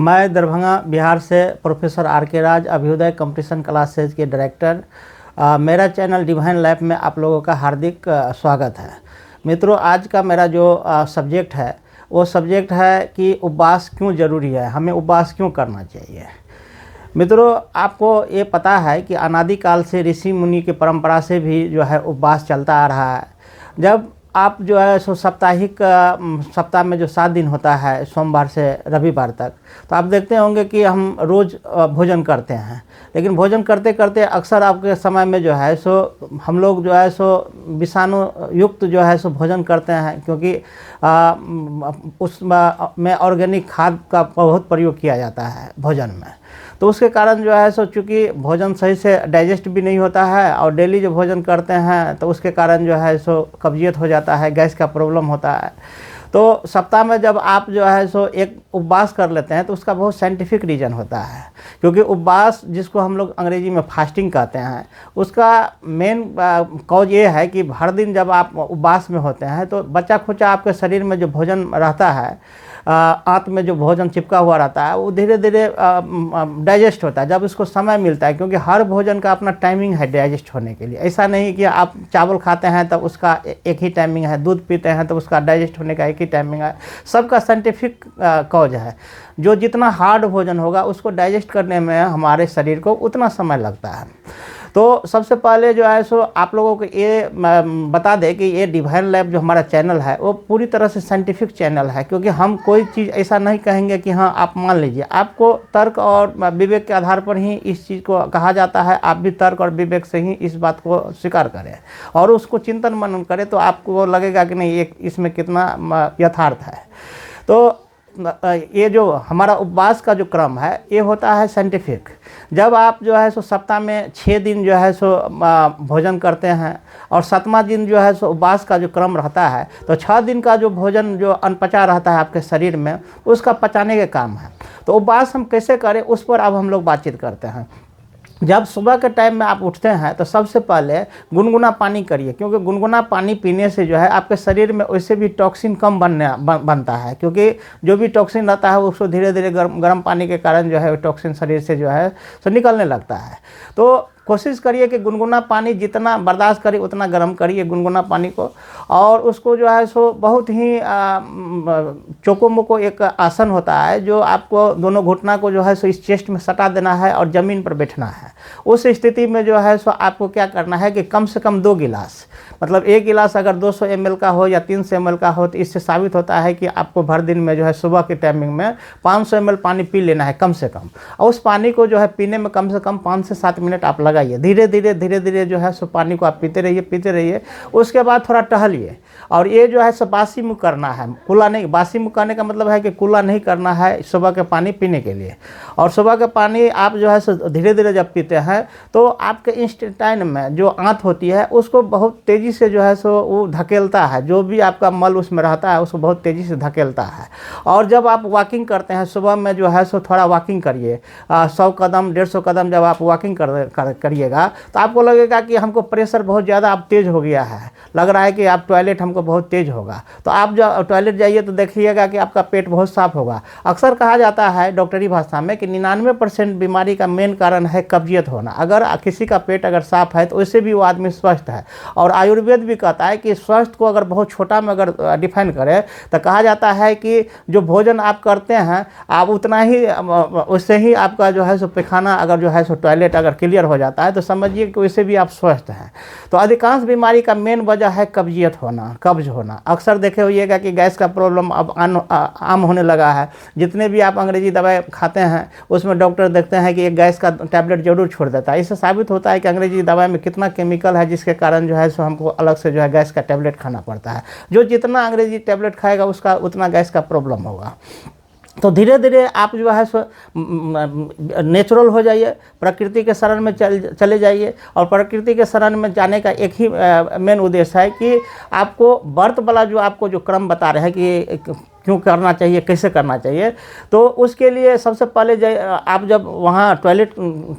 मैं दरभंगा बिहार से professor are के राज, अभ्युदय कंपटीशन क्लासेज के डायरेक्टर। मेरा चैनल डिवाइन लाइफ में आप लोगों का हार्दिक स्वागत है। मित्रों, आज का मेरा जो सब्जेक्ट है वो सब्जेक्ट है कि उपवास क्यों ज़रूरी है, हमें उपवास क्यों करना चाहिए। मित्रों, आपको ये पता है कि अनादिकाल से ऋषि मुनि की परंपरा से भी जो है उपवास चलता आ रहा है। जब आप जो है सो सप्ताह में जो 7 दिन होता है, सोमवार से रविवार तक, तो आप देखते होंगे कि हम रोज़ भोजन करते हैं। लेकिन भोजन करते करते अक्सर आपके समय में जो है सो हम लोग जो है सो विषाणु युक्त जो है सो भोजन करते हैं, क्योंकि उसमें ऑर्गेनिक खाद का बहुत प्रयोग किया जाता है भोजन में। तो उसके कारण जो है सो चूँकि भोजन सही से डाइजेस्ट भी नहीं होता है और डेली जो भोजन करते हैं तो उसके कारण जो है सो कब्जियत हो जाता है, गैस का प्रॉब्लम होता है। तो सप्ताह में जब आप जो है सो एक उपवास कर लेते हैं तो उसका बहुत साइंटिफिक रीज़न होता है, क्योंकि उपवास जिसको हम लोग अंग्रेजी में फास्टिंग कहते हैं, उसका मेन कॉज ये है कि हर दिन जब आप उपवास में होते हैं तो बच्चा खुचा आपके शरीर में जो भोजन रहता है, आंत में जो भोजन चिपका हुआ रहता है, वो धीरे धीरे डाइजेस्ट होता है जब उसको समय मिलता है। क्योंकि हर भोजन का अपना टाइमिंग है डाइजेस्ट होने के लिए। ऐसा नहीं कि आप चावल खाते हैं तब उसका एक ही टाइमिंग है, दूध पीते हैं तो उसका डाइजेस्ट होने का एक ही टाइमिंग है। सबका साइंटिफिक कॉज है। जो जितना हार्ड भोजन होगा उसको डाइजेस्ट करने में हमारे शरीर को उतना समय लगता है। तो सबसे पहले जो है सो आप लोगों को ये बता दें कि ये डिवाइन लाइफ जो हमारा चैनल है वो पूरी तरह से साइंटिफिक चैनल है, क्योंकि हम कोई चीज़ ऐसा नहीं कहेंगे कि हाँ आप मान लीजिए। आपको तर्क और विवेक के आधार पर ही इस चीज़ को कहा जाता है। आप भी तर्क और विवेक से ही इस बात को स्वीकार करें और उसको चिंतन मनन करें तो आपको लगेगा कि नहीं ये इसमें कितना यथार्थ है। तो ये जो हमारा उपवास का जो क्रम है ये होता है साइंटिफिक। जब आप जो है सो सप्ताह में 6 दिन जो है सो भोजन करते हैं और 7वां दिन जो है सो उपवास का जो क्रम रहता है, तो 6 दिन का जो भोजन जो अनपचा रहता है आपके शरीर में, उसका पचाने के काम है। तो उपवास हम कैसे करें उस पर अब हम लोग बातचीत करते हैं। जब सुबह के टाइम में आप उठते हैं तो सबसे पहले गुनगुना पानी करिए, क्योंकि गुनगुना पानी पीने से जो है आपके शरीर में वैसे भी टॉक्सिन कम बनता है। क्योंकि जो भी टॉक्सिन रहता है उसको धीरे धीरे गर्म पानी के कारण जो है टॉक्सिन शरीर से जो है सो निकलने लगता है। तो कोशिश करिए कि गुनगुना पानी जितना बर्दाश्त करिए उतना गर्म करिए गुनगुना पानी को, और उसको जो है सो बहुत ही चोकोमोको एक आसन होता है जो आपको दोनों घुटना को जो है सो इस चेस्ट में सटा देना है और ज़मीन पर बैठना है। उस स्थिति में जो है सो आपको क्या करना है कि कम से कम 2 गिलास, मतलब 1 गिलास अगर 200 ml का हो या 300 ml का हो, तो इससे साबित होता है कि आपको भर दिन में जो है सुबह के टाइमिंग में 500 ml पानी पी लेना है कम से कम। और उस पानी को जो है पीने में कम से कम 5 से 7 मिनट आप लगाइए। धीरे धीरे जो है सो पानी को आप पीते रहिए। उसके बाद थोड़ा टहलिए, और ये जो है सो बासी मुँह करना है, कुल्ला नहीं। बासी मुँह करने का मतलब है कि कुल्ला नहीं करना है सुबह के पानी पीने के लिए। और सुबह के पानी आप जो है सो धीरे धीरे जब पीते हैं तो आपके इंस्टेंटाइन में जो आंत होती है उसको बहुत तेज़ी से जो है सो वो धकेलता है। जो भी आपका मल उसमें रहता है उसको बहुत तेज़ी से धकेलता है। और जब आप वॉकिंग करते हैं सुबह में जो है सो थोड़ा वॉकिंग करिए, 100 कदम 150 कदम जब आप वॉकिंग करिएगा तो आपको लगेगा कि हमको प्रेशर बहुत ज़्यादा अब तेज़ हो गया है, लग रहा है कि आप टॉयलेट हमको बहुत तेज़ होगा। तो आप जब टॉयलेट जाइए तो देखिएगा कि आपका पेट बहुत साफ होगा। अक्सर कहा जाता है डॉक्टरी भाषा में कि 99% बीमारी का मेन कारण है कब्जियत होना। अगर किसी का पेट अगर साफ है तो उससे भी वो आदमी स्वस्थ है। और आयुर्वेद भी कहता है कि स्वस्थ को अगर बहुत छोटा में अगर डिफाइन करें तो कहा जाता है कि जो भोजन आप करते हैं आप उतना ही, उससे ही आपका जो है सो पैखाना अगर जो है सो टॉयलेट अगर क्लियर हो जाता है तो समझिए कि वैसे भी आप स्वस्थ हैं। तो अधिकांश बीमारी का मेन वजह है कब्जियत होना, कब्ज होना। अक्सर देखे होइएगा कि गैस का प्रॉब्लम अब आम होने लगा है। जितने भी आप अंग्रेजी दवाई खाते हैं उसमें डॉक्टर देखते हैं कि एक गैस का टैबलेट जरूर छोड़ देता है। इससे साबित होता है कि अंग्रेजी दवाई में कितना केमिकल है, जिसके कारण जो है सो हमको अलग से जो है गैस का टैबलेट खाना पड़ता है। जो जितना अंग्रेजी टैबलेट खाएगा उसका उतना गैस का प्रॉब्लम होगा। तो धीरे धीरे आप जो है सो नेचुरल हो जाइए, प्रकृति के शरण में चले जाइए। और प्रकृति के शरण में जाने का एक ही मेन उद्देश्य है कि आपको व्रत वाला जो आपको जो क्रम बता रहे हैं कि क्यों करना चाहिए, कैसे करना चाहिए। तो उसके लिए सबसे पहले आप जब वहाँ टॉयलेट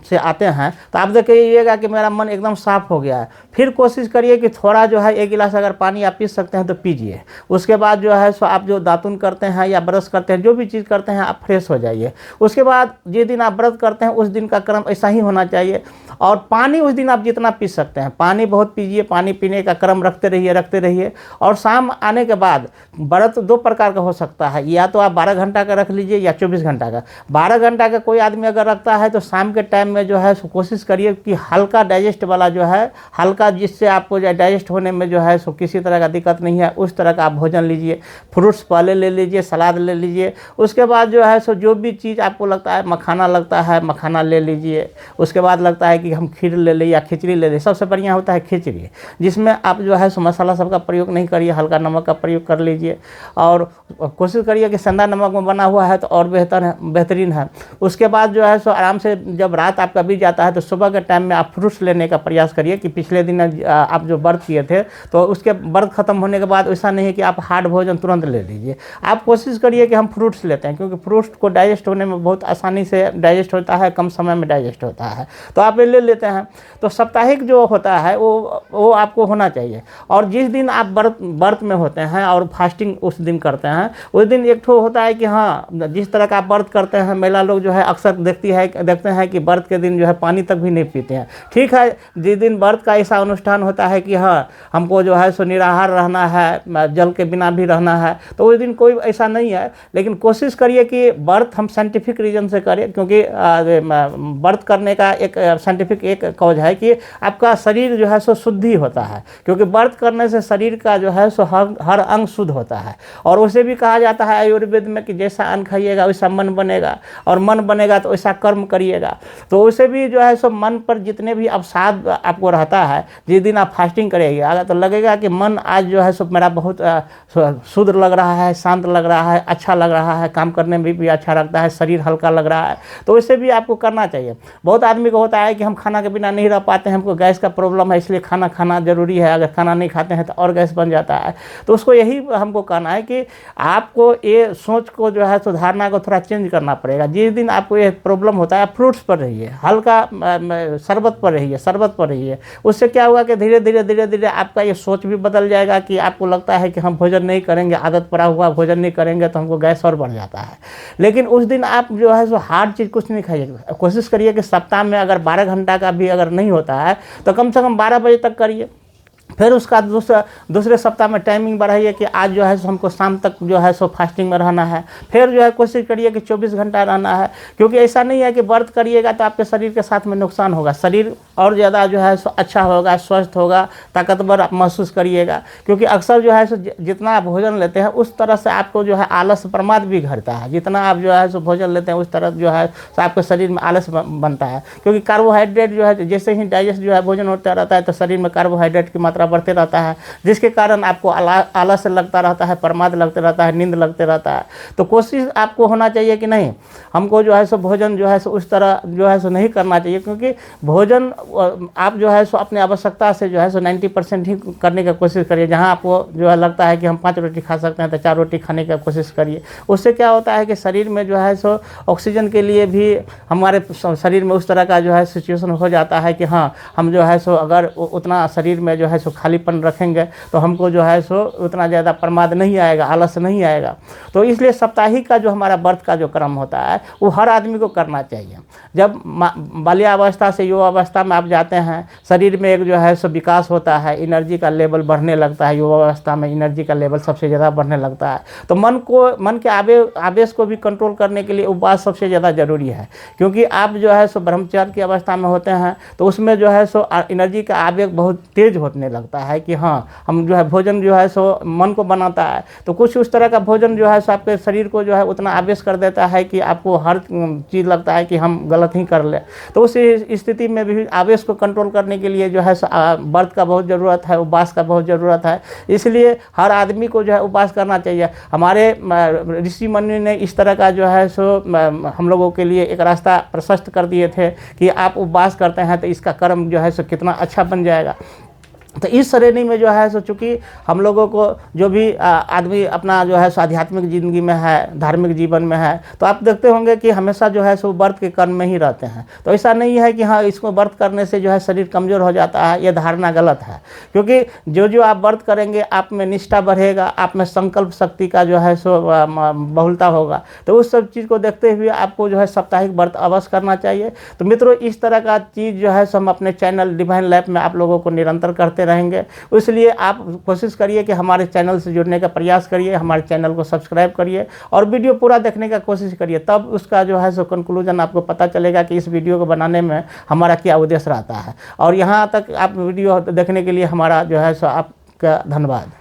से आते हैं तो आप देखिएगा कि मेरा मन एकदम साफ़ हो गया है। फिर कोशिश करिए कि थोड़ा जो है 1 गिलास अगर पानी आप पी सकते हैं तो पीजिए। उसके बाद जो है सो आप जो दातुन करते हैं या ब्रश करते हैं, जो भी चीज़ करते हैं, आप फ्रेश हो जाइए। उसके बाद जिस दिन आप व्रत करते हैं उस दिन का क्रम ऐसा ही होना चाहिए। और पानी उस दिन आप जितना पी सकते हैं पानी बहुत पीजिए, पानी पीने का क्रम रखते रहिए। और शाम आने के बाद व्रत 2 प्रकार का हो सकता है, या तो आप 12 घंटा का रख लीजिए या 24 घंटा का। 12 घंटा का कोई आदमी अगर रखता है तो शाम के टाइम में जो है सो कोशिश करिए कि हल्का डाइजेस्ट वाला जो है, हल्का जिससे आपको डाइजेस्ट होने में जो है सो किसी तरह का दिक्कत नहीं है, उस तरह का आप भोजन लीजिए। फ्रूट्स पहले ले लीजिए, सलाद ले लीजिए। उसके बाद जो है सो जो भी चीज़ आपको लगता है, मखाना लगता है मखाना ले लीजिए। उसके बाद लगता है कि हम खीर ले लें या खिचड़ी ले लें, सबसे बढ़िया होता है खिचड़ी, जिसमें आप जो है सो मसाला सबका प्रयोग नहीं करिए, हल्का नमक का प्रयोग कर लीजिए। और कोशिश करिए कि सेंधा नमक में बना हुआ है तो और बेहतरीन है। उसके बाद जो है सो आराम से जब रात आपका बीत जाता है तो सुबह के टाइम में आप फ्रूट्स लेने का प्रयास करिए कि पिछले दिन आप जो व्रत किए थे तो उसके व्रत खत्म होने के बाद ऐसा नहीं है कि आप हार्ड भोजन तुरंत ले लीजिए। आप कोशिश करिए कि हम फ्रूट्स लेते हैं, क्योंकि फ्रूट्स को डाइजेस्ट होने में बहुत आसानी से डाइजेस्ट होता है, कम समय में डाइजेस्ट होता है, तो आप ये ले लेते हैं। तो साप्ताहिक जो होता है वो आपको होना चाहिए। और जिस दिन आप व्रत में होते हैं और फास्टिंग उस दिन करते हैं, उस दिन एक ठो होता है कि हाँ, जिस तरह का आप व्रत करते हैं, महिला लोग जो है अक्सर देखते हैं कि व्रत के दिन जो है पानी तक भी नहीं पीते हैं। ठीक है, जिस दिन व्रत का ऐसा अनुष्ठान होता है कि हाँ हमको जो है सो निराहार रहना है, जल के बिना भी रहना है, तो उस दिन कोई ऐसा नहीं है। लेकिन कोशिश करिए कि व्रत हम साइंटिफिक रीजन से करें, क्योंकि व्रत करने का एक साइंटिफिक एक कॉज है कि आपका शरीर जो है सो शुद्धि होता है, क्योंकि व्रत करने से शरीर का जो है सो हर अंग शुद्ध होता है। और उसे भी कहा जाता है आयुर्वेद में कि जैसा अन्न खाइएगा वैसा मन बनेगा, और मन बनेगा तो वैसा कर्म करिएगा। तो उसे भी जो है सो मन पर जितने भी अवसाद आपको रहता है, जिस दिन आप फास्टिंग करिएगा तो लगेगा कि मन आज जो है सो मेरा बहुत शुद्ध लग रहा है, शांत लग रहा है, अच्छा लग रहा है, काम करने में भी अच्छा लगता है, शरीर हल्का लग रहा है। तो इसे भी आपको करना चाहिए। बहुत आदमी को होता है कि हम खाना के बिना नहीं रह पाते हैं, हमको गैस का प्रॉब्लम है, इसलिए खाना खाना जरूरी है, अगर खाना नहीं खाते हैं तो और गैस बन जाता है। तो उसको यही हमको कहना है कि आपको ये सोच को जो है सुधारना को थोड़ा चेंज करना पड़ेगा। जिस दिन आपको ये प्रॉब्लम होता है, फ्रूट्स पर रहिए, हल्का शरबत पर रहिए। उससे क्या होगा कि धीरे धीरे आपका ये सोच भी बदल जाएगा कि आपको लगता है कि हम भोजन नहीं करेंगे, आदत पड़ा हुआ भोजन नहीं करेंगे तो हमको गैस और बढ़ जाता है। लेकिन उस दिन आप जो है सो हार्ड चीज़ कुछ नहीं खाइए। कोशिश करिए कि सप्ताह में अगर 12 घंटा का भी अगर नहीं होता है तो कम से कम 12 बजे तक करिए। फिर उसका दूसरे सप्ताह में टाइमिंग बढ़ाइए कि आज जो है सो हमको शाम तक जो है सो फास्टिंग में रहना है। फिर जो है कोशिश करिए कि 24 घंटा रहना है, क्योंकि ऐसा नहीं है कि व्रत करिएगा तो आपके शरीर के साथ में नुकसान होगा। शरीर और ज़्यादा जो है सो अच्छा होगा, स्वस्थ होगा, ताकतवर आप महसूस करिएगा। क्योंकि अक्सर जो है सो जितना आप भोजन लेते हैं उस तरह से आपको जो है आलस प्रमाद भी घटता है। जितना आप जो है सो भोजन लेते हैं उस तरह जो है सो आपके शरीर में आलस बनता है, क्योंकि कार्बोहाइड्रेट जो है जैसे ही डाइजेस्ट जो है भोजन होता रहता है तो शरीर में कार्बोहाइड्रेट की मात्रा बढ़ते रहता है, जिसके कारण आपको आलस लगता रहता है, प्रमाद लगते रहता है, नींद लगते रहता है। तो कोशिश आपको होना चाहिए कि नहीं, हमको जो है सो भोजन जो है सो उस तरह जो है सो नहीं करना चाहिए, क्योंकि भोजन आप जो है सो अपने आवश्यकता से जो है सो 90% ही करने की कोशिश करिए। जहाँ आपको जो है लगता है कि हम 5 रोटी खा सकते हैं तो 4 रोटी खाने की कोशिश करिए। उससे क्या होता है कि शरीर में जो है सो ऑक्सीजन के लिए भी हमारे शरीर में उस तरह का जो है सिचुएशन हो जाता है कि हाँ हम जो है सो अगर उतना शरीर में जो है सो खालीपन रखेंगे तो हमको जो है सो उतना ज़्यादा प्रमाद नहीं आएगा, आलस नहीं आएगा। तो इसलिए साप्ताहिक का जो हमारा व्रत का जो क्रम होता है वो हर आदमी को करना चाहिए। जब बाल्यावस्था से युवावस्था में आप जाते हैं, शरीर में एक जो है सो विकास होता है, एनर्जी का लेवल बढ़ने लगता है। युवावस्था में एनर्जी का लेवल सबसे ज़्यादा बढ़ने लगता है। तो मन के आवेश को भी कंट्रोल करने के लिए उपवास सबसे ज़्यादा ज़रूरी है, क्योंकि आप जो है सो ब्रह्मचर्य की अवस्था में होते हैं तो उसमें जो है सो एनर्जी का आवेग बहुत तेज होने लगता है कि हाँ हम जो है भोजन जो है सो मन को बनाता है। तो कुछ उस तरह का भोजन जो है सो आपके शरीर को जो है उतना आवेश कर देता है कि आपको हर चीज़ लगता है कि हम गलत ही कर ले। तो उस स्थिति में भी आवेश को कंट्रोल करने के लिए जो है व्रत का बहुत ज़रूरत है, उपवास का बहुत ज़रूरत है। इसलिए हर आदमी को जो है उपवास करना चाहिए। हमारे ऋषि मुनि ने इस तरह का जो है सो हम लोगों के लिए एक रास्ता प्रशस्त कर दिए थे कि आप उपवास करते हैं तो इसका कर्म जो है सो कितना अच्छा बन जाएगा। तो इस श्रेणी में जो है सो चूँकि हम लोगों को जो भी आदमी अपना जो है सो आध्यात्मिक ज़िंदगी में है, धार्मिक जीवन में है, तो आप देखते होंगे कि हमेशा जो है सो व्रत के कर्म में ही रहते हैं। तो ऐसा नहीं है कि हाँ इसको व्रत करने से जो है शरीर कमज़ोर हो जाता है, ये धारणा गलत है। क्योंकि जो जो आप व्रत करेंगे आप में निष्ठा बढ़ेगा, आप में संकल्प शक्ति का जो है सो बहुलता होगा। तो उस सब चीज़ को देखते हुए आपको जो है साप्ताहिक व्रत अवश्य करना चाहिए। तो मित्रों, इस तरह का चीज़ जो है सो हम अपने चैनल डिवाइन लैब में आप लोगों को निरंतर करते रहेंगे। इसलिए आप कोशिश करिए कि हमारे चैनल से जुड़ने का प्रयास करिए, हमारे चैनल को सब्सक्राइब करिए और वीडियो पूरा देखने का कोशिश करिए। तब उसका जो है सो कंक्लूजन आपको पता चलेगा कि इस वीडियो को बनाने में हमारा क्या उद्देश्य रहता है। और यहाँ तक आप वीडियो देखने के लिए हमारा जो है सो आपका धन्यवाद।